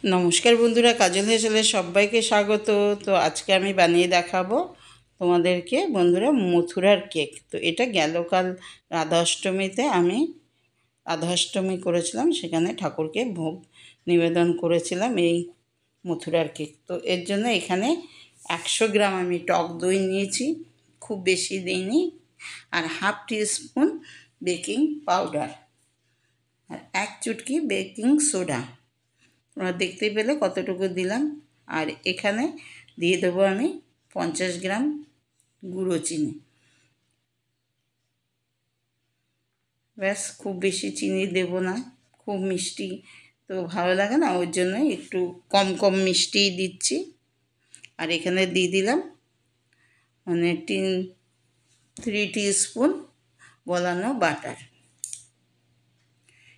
নমস্কার বন্ধুরা, কাজল হেসেলে সবাইকে স্বাগত। তো আজকে আমি বানিয়ে দেখাবো তোমাদেরকে বন্ধুরা মথুরার কেক। তো এটা গেল কাল রাধা অষ্টমীতে আমি রাধা অষ্টমী করেছিলাম, সেখানে ঠাকুরকে ভোগ নিবেদন করেছিলাম এই মথুরার কেক। তো এর জন্য এখানে 100 গ্রাম আমি টক দই নিয়েছি, খুব বেশি দিইনি, আর হাফ টিস্পুন বেকিং পাউডার, আর 1 চুটকি বেকিং সোডা। তোমরা দেখতেই পেলে কতটুকু দিলাম। আর এখানে দিয়ে দেবো আমি 50 গ্রাম গুঁড়ো চিনি। ব্যাস, খুব বেশি চিনি দেব না, খুব মিষ্টি তো ভালো লাগে না, ওর জন্য একটু কম কম মিষ্টি দিচ্ছি। আর এখানে দিয়ে দিলাম মানে 3 টিস্পুন গলানো বাটার।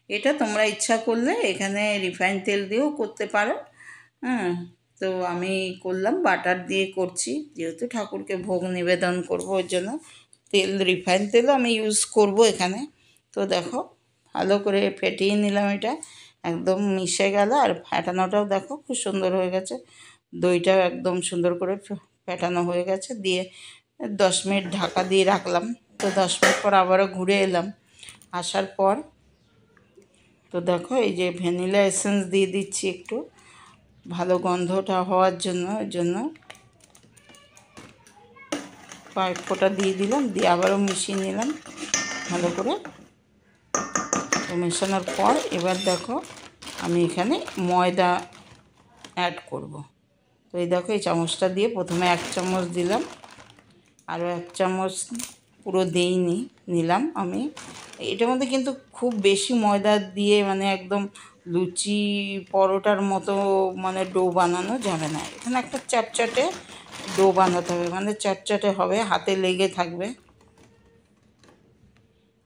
এটা তোমরা ইচ্ছা করলে এখানে রিফাইন তেল দিয়েও করতে পারো। হ্যাঁ, তো আমি করলাম বাটার দিয়ে করছি, যেহেতু ঠাকুরকে ভোগ নিবেদন করব ওর জন্য রিফাইন তেলও আমি ইউজ করব এখানে। তো দেখো, ভালো করে ফেটিয়ে নিলাম, এটা একদম মিশে গেল। আর ফেটানোটাও দেখো খুব সুন্দর হয়ে গেছে, দইটাও একদম সুন্দর করে ফেটানো হয়ে গেছে। দিয়ে 10 মিনিট ঢাকা দিয়ে রাখলাম। তো 10 মিনিট পর আবারও ঘুরে এলাম। আসার পর তো দেখো, এই যে ভ্যানিলা এসেন্স দিয়ে দিচ্ছি একটু, ভালো গন্ধটা হওয়ার জন্য। এর জন্য কয়েক ফোঁটা দিয়ে দিলাম, দিয়ে আবারও মিশিয়ে নিলাম ভালো করে। তো মেশানোর পর এবার দেখো আমি এখানে ময়দা অ্যাড করব। তো এই দেখো, এই চামচটা দিয়ে প্রথমে 1 চামচ দিলাম, আরও 1 চামচ পুরো দিইনি, নিলাম আমি। এটার মধ্যে কিন্তু খুব বেশি ময়দা দিয়ে মানে একদম লুচি পরোটার মতো মানে ডো বানানো যাবে না। এখানে একটা চ্যাটচ্যাটে ডো বানাতে হবে, মানে চ্যাটচ্যাটে হবে, হাতে লেগে থাকবে।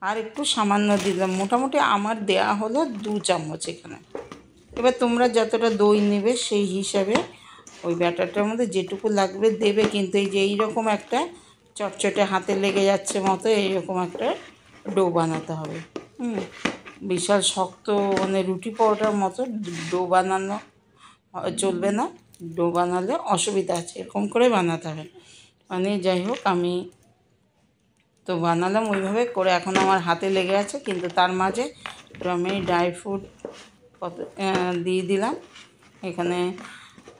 আর একটু সামান্য দিলাম, মোটামুটি আমার দেয়া হলো 2 চামচ এখানে। এবার তোমরা যতটা দই নেবে সেই হিসাবে ওই ব্যাটারটার মধ্যে যেটুকু লাগবে দেবে। কিন্তু এই যে এইরকম একটা চটচটে হাতে লেগে যাচ্ছে মতো এইরকম একটা ডো বানাতে হবে। বিশাল শক্ত মানে রুটি পরোটার মতো ডো বানানো চলবে না, ডো বানালে অসুবিধা আছে, এরকম করে বানাতে হবে। মানে যাই হোক, আমি তো বানালাম ওইভাবে করে, এখন আমার হাতে লেগে আছে। কিন্তু তার মাঝে আমি ড্রাই ফ্রুট দিয়ে দিলাম। এখানে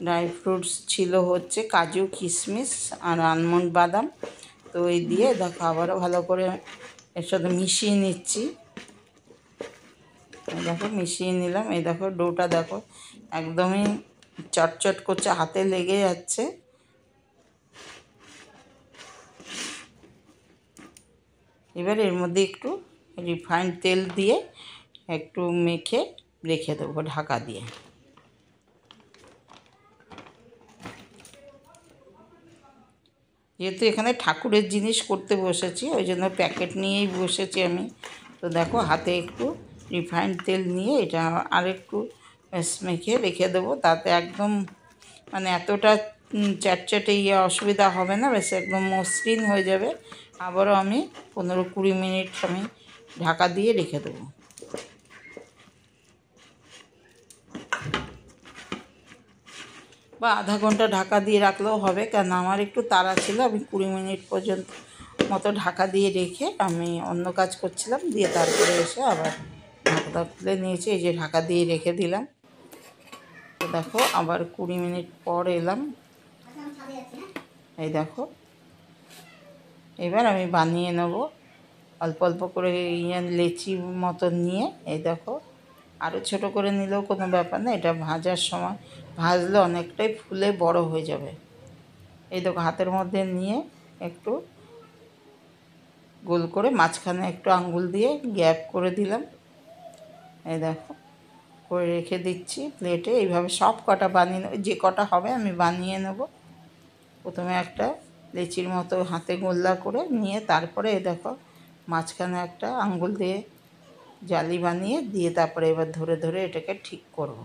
ড্রাই ফ্রুটস ছিল হচ্ছে কাজু, কিশমিশ আর আলমন্ড বাদাম। তো এই দিয়ে দেখো আবারও ভালো করে এর সাথে মিশিয়ে নিচ্ছি। এই দেখো মিশিয়ে নিলাম। এই দেখো ডোটা দেখো একদমই চটচট করছে, হাতে লেগে যাচ্ছে। এবার এর মধ্যে একটু রিফাইন্ড তেল দিয়ে একটু মেখে রেখে দেবো ঢাকা দিয়ে। যেহেতু এখানে ঠাকুরের জিনিস করতে বসেছি, ওই জন্য প্যাকেট নিয়েই বসেছি আমি। তো দেখো হাতে একটু রিফাইন্ড তেল নিয়ে এটা আর একটু মেখে রেখে দেবো, তাতে একদম মানে এতটা চ্যাটচ্যাটে অসুবিধা হবে না, বেশ একদম মসৃণ হয়ে যাবে। আবারও আমি 15-20 মিনিট আমি ঢাকা দিয়ে রেখে দেবো। বা আধা ঘন্টা ঢাকা দিয়ে রাখলেও হবে, কারণ আমার একটু তাড়া ছিল। আমি 20 মিনিট পর্যন্ত মতো ঢাকা দিয়ে রেখে আমি অন্য কাজ করছিলাম, দিয়ে তারপরে এসে আবার ঢাকাটা খুলে নিয়েছি। এই যে ঢাকা দিয়ে রেখে দিলাম। তো দেখো আবার 20 মিনিট পর এলাম। এই দেখো, এবার আমি বানিয়ে নেব অল্প অল্প করে লেচি মতো নিয়ে। এই দেখো, আরও ছোটো করে নিলেও কোনো ব্যাপার না, এটা ভাজার সময় ভাজলে অনেকটাই ফুলে বড় হয়ে যাবে। এই দেখো হাতের মধ্যে নিয়ে একটু গোল করে মাঝখানে একটু আঙ্গুল দিয়ে গ্যাপ করে দিলাম। এই দেখো করে রেখে দিচ্ছি প্লেটে। এইভাবে সব কটা বানিয়ে নেব, যে কটা হবে আমি বানিয়ে নেব। প্রথমে একটা লেচির মতো হাতে গোল্লা করে নিয়ে তারপরে এই দেখো মাঝখানে একটা আঙ্গুল দিয়ে জালি বানিয়ে দিয়ে তারপরে এবার ধরে ধরে এটাকে ঠিক করব।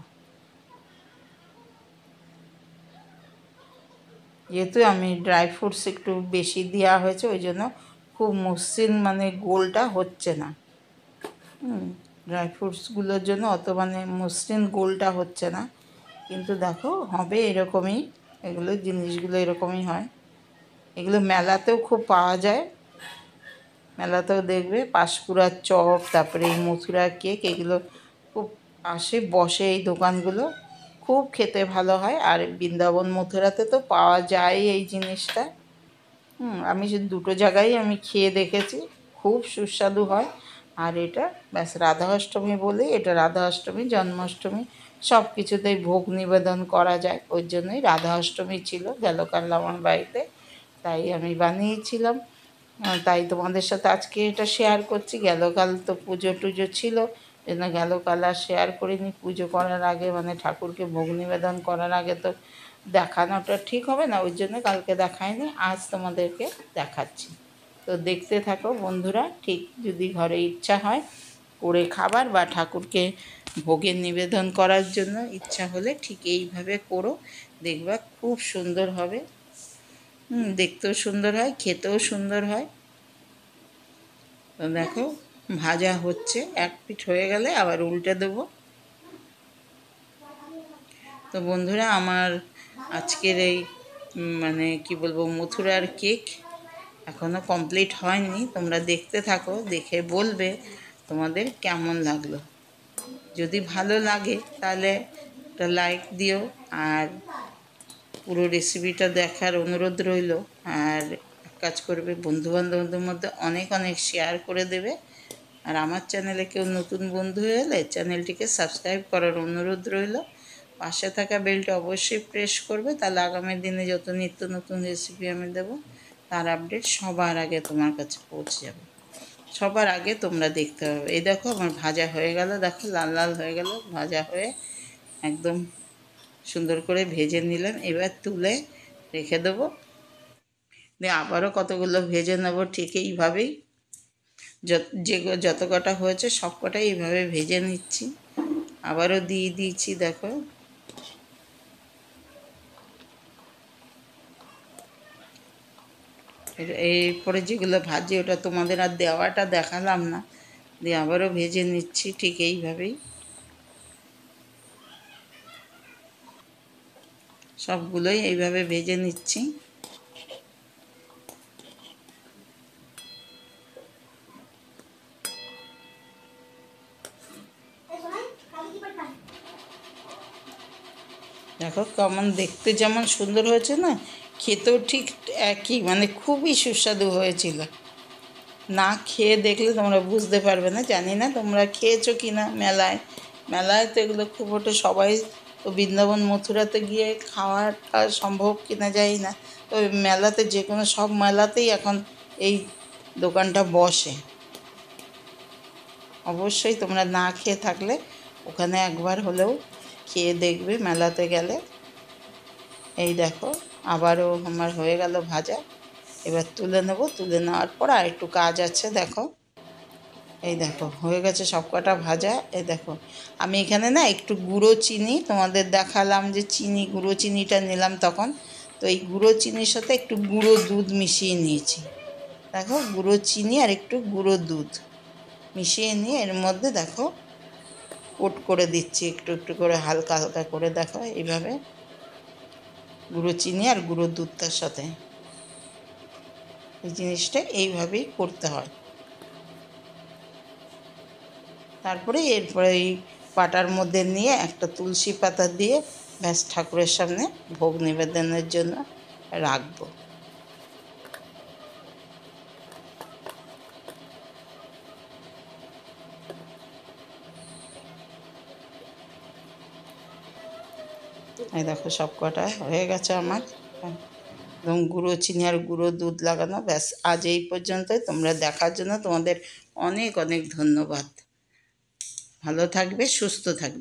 যেহেতু আমি ড্রাই ফ্রুটস একটু বেশি দেওয়া হয়েছে, ওই জন্য খুব মসৃণ মানে গোলটা হচ্ছে না। ড্রাই ফ্রুটসগুলোর জন্য অত মানে মসৃণ গোলটা হচ্ছে না, কিন্তু দেখো হবে এরকমই, এগুলো জিনিসগুলো এরকমই হয়। এগুলো মেলাতেও খুব পাওয়া যায়, মেলাতেও দেখবে পাঁশকুড়ার চপ, তারপরে এই মথুরার কেক, এগুলো খুব আসে বসে এই দোকানগুলো, খুব খেতে ভালো হয়। আর বৃন্দাবন মথুরাতে তো পাওয়া যায় এই জিনিসটা। আমি সে দুটো জায়গায় আমি খেয়ে দেখেছি, খুব সুস্বাদু হয়। আর এটা ব্যাস রাধা অষ্টমী বলেই, এটা রাধা অষ্টমী, জন্মাষ্টমী সব কিছুতেই ভোগ নিবেদন করা যায়, ওই জন্যই রাধা অষ্টমী ছিল গেল কাল আমার বাড়িতে, তাই আমি বানিয়েছিলাম। তাই তোমাদের সাথে আজকে এটা শেয়ার করছি। গেল কাল তো পুজো টুজো ছিল, জন্য গেল কাল আর শেয়ার করিনি। পুজো করার আগে মানে ঠাকুরকে ভোগ নিবেদন করার আগে তো দেখানোটা ঠিক হবে না, ওই জন্য কালকে দেখাইনি, আজ তোমাদেরকে দেখাচ্ছি। তো দেখতে থাকো বন্ধুরা, ঠিক যদি ঘরে ইচ্ছা হয় করে খাবার বা ঠাকুরকে ভোগের নিবেদন করার জন্য ইচ্ছা হলে ঠিক এইভাবে করো, দেখবা খুব সুন্দর হবে। দেখতেও সুন্দর হয়, খেতেও সুন্দর হয়। তো দেখো ভাজা হচ্ছে, এক পিঠ হয়ে গেলে আবার উল্টে দেবো। তো বন্ধুরা, আমার আজকের এই মানে কি বলবো, মথুরার কেক এখনও কমপ্লিট হয়নি। তোমরা দেখতে থাকো, দেখে বলবে তোমাদের কেমন লাগলো। যদি ভালো লাগে তাহলে একটা লাইক দিও, আর পুরো রেসিপিটা দেখার অনুরোধ রইল। আর এক কাজ করবে, বন্ধুবান্ধবদের মধ্যে অনেক অনেক শেয়ার করে দেবে। আর আমার চ্যানেলে কেউ নতুন বন্ধু এলে চ্যানেলটিকে সাবস্ক্রাইব করার অনুরোধ রইল। পাশে থাকা বেলটা অবশ্যই প্রেস করবে, তাহলে আগামী দিনে যত নিত্য নতুন রেসিপি আমি দেবো তার আপডেট সবার আগে তোমার কাছে পৌঁছে যাবে। সবার আগে তোমরা দেখতে হবে। এই দেখো আমার ভাজা হয়ে গেল, দেখো লাল লাল হয়ে গেল, ভাজা হয়ে একদম সুন্দর করে ভেজে নিলাম। এবার তুলে রেখে দেবো, দিয়ে আবারও কতগুলো ভেজে নেব ঠিক এইভাবেই। যত কটা হয়েছে সব কটাই এইভাবে ভেজে নিচ্ছি। আবারও দিয়ে দিয়েছি, দেখো এরপরে যেগুলো ভাজি ওটা তোমাদের আর দেওয়াটা দেখালাম না, দিয়ে আবারও ভেজে নিচ্ছি ঠিক এইভাবেই। সবগুলোই এইভাবে ভেজে নিচ্ছি। দেখো কেমন দেখতে যেমন সুন্দর হয়েছে না, খেতেও ঠিক একই, মানে খুবই সুস্বাদু হয়েছিল। না খেয়ে দেখলে তোমরা বুঝতে পারবে না। জানি না তোমরা খেয়েছো কি না। মেলায় মেলায় তো এগুলো খুব ওঠে, সবাই তো বৃন্দাবন মথুরাতে গিয়ে খাওয়াটা সম্ভব কিনা জানি না। তো মেলাতে যে কোনো সব মেলাতেই এখন এই দোকানটা বসে। অবশ্যই তোমরা না খেয়ে থাকলে ওখানে একবার হলেও খেয়ে দেখবে মেলাতে গেলে। এই দেখো আবারও আমার হয়ে গেল ভাজা, এবার তুলে নেব। তুলে নেওয়ার পর আর একটু কাজ আছে। দেখো এই দেখো হয়ে গেছে সব কটা ভাজা। এই দেখো আমি এখানে না একটু গুঁড়ো চিনি, তোমাদের দেখালাম যে চিনি, গুঁড়ো চিনিটা নিলাম তখন, তো এই গুঁড়ো চিনির সাথে একটু গুঁড়ো দুধ মিশিয়ে নিয়েছি। দেখো গুঁড়ো চিনি আর একটু গুঁড়ো দুধ মিশিয়ে নিয়ে এর মধ্যে দেখো কোট করে দিচ্ছি একটু একটু করে, হালকা হালকা করে। দেখো এইভাবে গুঁড়ো চিনি আর গুঁড়ো দুধটার সাথে এই জিনিসটা এইভাবেই করতে হয়। তারপরে এরপরে এই পাটার মধ্যে নিয়ে একটা তুলসী পাতা দিয়ে ব্যাস ঠাকুরের সামনে ভোগ নিবেদনের জন্য রাখবো। এই দেখো সব কটা হয়ে গেছে আমার, একদম গুঁড়ো চিনি আর গুঁড়ো দুধ লাগানো। ব্যাস আজ এই পর্যন্তই। তোমরা দেখার জন্য তোমাদের অনেক অনেক ধন্যবাদ। ভালো থাকবে, সুস্থ থাকবে।